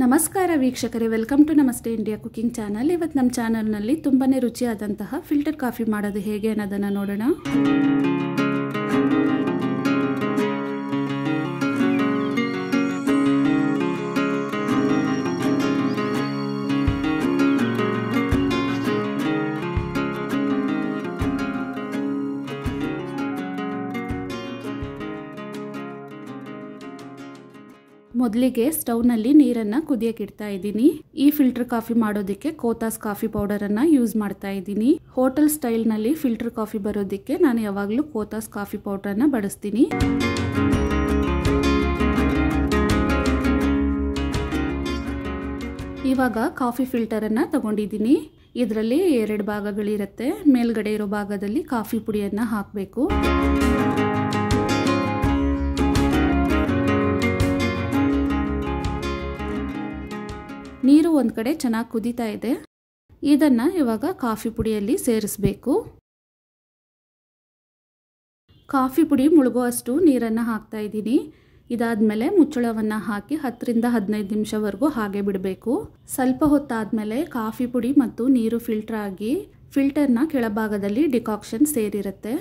ನಮಸ್ಕಾರ ವೀಕ್ಷಕರೇ, welcome to ನಮಸ್ತೆ ಇಂಡಿಯಾ ಕುಕಿಂಗ್ ಚಾನಲ್. ಇವತ್ತು ನಮ್ಮ ಚಾನಲ್ನಲ್ಲಿ ತುಂಬಾನೇ ರುಚಿಯಾದಂತಹ ಫಿಲ್ಟರ್ ಕಾಫಿ ಮಾಡೋದು ಹೇಗೆ ಅನ್ನೋದನ್ನು ನೋಡೋಣ. ಮೊದಲಿಗೆ ಸ್ಟವ್ನಲ್ಲಿ ನೀರನ್ನು ಕುದಿಯಕ್ಕೆ ಇಡ್ತಾ ಇದ್ದೀನಿ. ಈ ಫಿಲ್ಟರ್ ಕಾಫಿ ಮಾಡೋದಕ್ಕೆ ಕೋತಾಸ್ ಕಾಫಿ ಪೌಡರನ್ನು ಯೂಸ್ ಮಾಡ್ತಾ ಇದ್ದೀನಿ. ಹೋಟೆಲ್ ಸ್ಟೈಲ್ನಲ್ಲಿ ಫಿಲ್ಟರ್ ಕಾಫಿ ಬರೋದಕ್ಕೆ ನಾನು ಯಾವಾಗಲೂ ಕೋತಾಸ್ ಕಾಫಿ ಪೌಡರನ್ನು ಬಳಸ್ತೀನಿ. ಇವಾಗ ಕಾಫಿ ಫಿಲ್ಟರನ್ನು ತಗೊಂಡಿದ್ದೀನಿ. ಇದರಲ್ಲಿ 2 ಭಾಗಗಳಿರುತ್ತೆ. ಮೇಲ್ಗಡೆ ಇರೋ ಭಾಗದಲ್ಲಿ ಕಾಫಿ ಪುಡಿಯನ್ನು ಹಾಕಬೇಕು. ನೀರು ಒಂದು ಕಡೆ ಚೆನ್ನಾಗಿ ಕುದೀತಾ ಇದೆ. ಇದನ್ನು ಇವಾಗ ಕಾಫಿ ಪುಡಿಯಲ್ಲಿ ಸೇರಿಸಬೇಕು. ಕಾಫಿ ಪುಡಿ ಮುಳುಗುವಷ್ಟು ನೀರನ್ನು ಹಾಕ್ತಾ ಇದ್ದೀನಿ. ಇದಾದಮೇಲೆ ಮುಚ್ಚಳವನ್ನು ಹಾಕಿ 10 ರಿಂದ 15 ನಿಮಿಷವರೆಗೂ ಹಾಗೆ ಬಿಡಬೇಕು. ಸ್ವಲ್ಪ ಹೊತ್ತಾದಮೇಲೆ ಕಾಫಿ ಪುಡಿ ಮತ್ತು ನೀರು ಫಿಲ್ಟರ್ ಆಗಿ ಫಿಲ್ಟರ್ನ ಕೆಳಭಾಗದಲ್ಲಿ ಡಿಕಾಕ್ಷನ್ ಸೇರಿರುತ್ತೆ.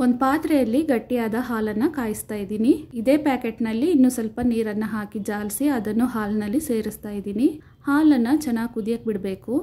ಒಂದು ಪಾತ್ರೆಯಲ್ಲಿ ಗಟ್ಟಿಯಾದ ಹಾಲನ್ನು ಕಾಯಿಸ್ತಾ ಇದ್ದೀನಿ. ಇದೇ ಪ್ಯಾಕೆಟ್ನಲ್ಲಿ ಇನ್ನೂ ಸ್ವಲ್ಪ ನೀರನ್ನು ಹಾಕಿ ಜಾಲಿಸಿ ಅದನ್ನು ಹಾಲಿನಲ್ಲಿ ಸೇರಿಸ್ತಾ ಇದ್ದೀನಿ. ಹಾಲನ್ನು ಚೆನ್ನಾಗಿ ಕುದಿಯಕ್ಕೆ ಬಿಡಬೇಕು.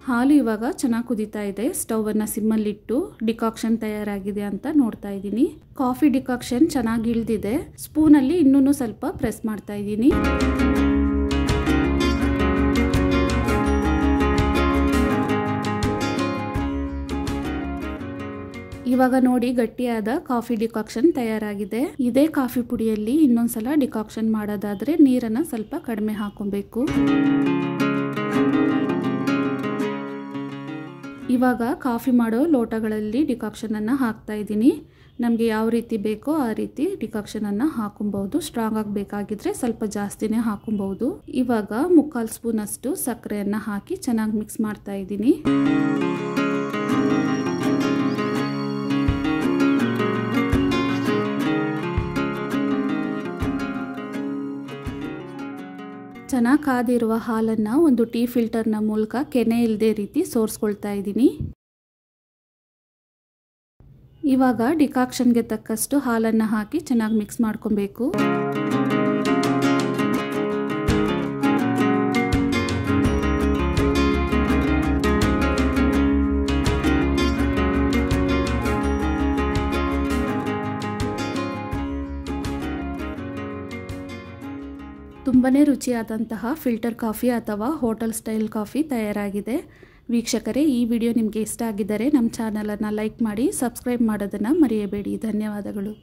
ಹಾಲು ಇವಾಗ ಚೆನ್ನಾಗಿ ಕುದೀತಾ ಇದೆ. ಸ್ಟವನ್ನು ಸಿಮ್ಮಲ್ಲಿಟ್ಟು ಡಿಕಾಕ್ಷನ್ ತಯಾರಾಗಿದೆ ಅಂತ ನೋಡ್ತಾ ಇದ್ದೀನಿ. ಕಾಫಿ ಡಿಕಾಕ್ಷನ್ ಚೆನ್ನಾಗಿ ಇಳಿದಿದೆ. ಸ್ಪೂನಲ್ಲಿ ಇನ್ನೂ ಸ್ವಲ್ಪ ಪ್ರೆಸ್ ಮಾಡ್ತಾ ಇದ್ದೀನಿ. ಇವಾಗ ನೋಡಿ, ಗಟ್ಟಿಯಾದ ಕಾಫಿ ಡಿಕಾಕ್ಷನ್ ತಯಾರಾಗಿದೆ. ಇದೇ ಕಾಫಿ ಪುಡಿಯಲ್ಲಿ ಇನ್ನೊಂದ್ಸಲ ಡಿಕಾಕ್ಷನ್ ಮಾಡೋದಾದ್ರೆ ನೀರನ್ನು ಸ್ವಲ್ಪ ಕಡಿಮೆ ಹಾಕೊಬೇಕು. ಇವಾಗ ಕಾಫಿ ಮಾಡೋ ಲೋಟಗಳಲ್ಲಿ ಡಿಕಾಕ್ಷನನ್ನು ಹಾಕ್ತಾ ಇದ್ದೀನಿ. ನಮಗೆ ಯಾವ ರೀತಿ ಬೇಕೋ ಆ ರೀತಿ ಡಿಕಾಕ್ಷನನ್ನು ಹಾಕೊಬಹುದು. ಸ್ಟ್ರಾಂಗ್ ಆಗಬೇಕಾಗಿದ್ರೆ ಸ್ವಲ್ಪ ಜಾಸ್ತಿನೇ ಹಾಕೊಬಹುದು. ಇವಾಗ 3/4 ಸ್ಪೂನಷ್ಟು ಸಕ್ಕರೆಯನ್ನು ಹಾಕಿ ಚೆನ್ನಾಗಿ ಮಿಕ್ಸ್ ಮಾಡ್ತಾ ಇದ್ದೀನಿ. ಚೆನ್ನಾಗಿ ಕಾದಿರುವ ಹಾಲನ್ನು ಒಂದು ಟೀ ಫಿಲ್ಟರ್ನ ಮೂಲಕ ಕೆನೆ ಇಲ್ಲದೆ ರೀತಿ ಸೋರಿಸ್ಕೊಳ್ತಾ ಇದ್ದೀನಿ. ಇವಾಗ ಡಿಕಾಕ್ಷನ್ಗೆ ತಕ್ಕಷ್ಟು ಹಾಲನ್ನು ಹಾಕಿ ಚೆನ್ನಾಗಿ ಮಿಕ್ಸ್ ಮಾಡ್ಕೊಬೇಕು. ತುಂಬನೇ ರುಚಿಯಾದಂತಹ ಫಿಲ್ಟರ್ ಕಾಫಿ ಅಥವಾ ಹೋಟೆಲ್ ಸ್ಟೈಲ್ ಕಾಫಿ ತಯಾರಾಗಿದೆ. ವೀಕ್ಷಕರೇ, ಈ ವಿಡಿಯೋ ನಿಮಗೆ ಇಷ್ಟ ಆಗಿದ್ದರೆ ನಮ್ಮ ಚಾನಲನ್ನು ಲೈಕ್ ಮಾಡಿ, ಸಬ್ಸ್ಕ್ರೈಬ್ ಮಾಡೋದನ್ನು ಮರೆಯಬೇಡಿ. ಧನ್ಯವಾದಗಳು.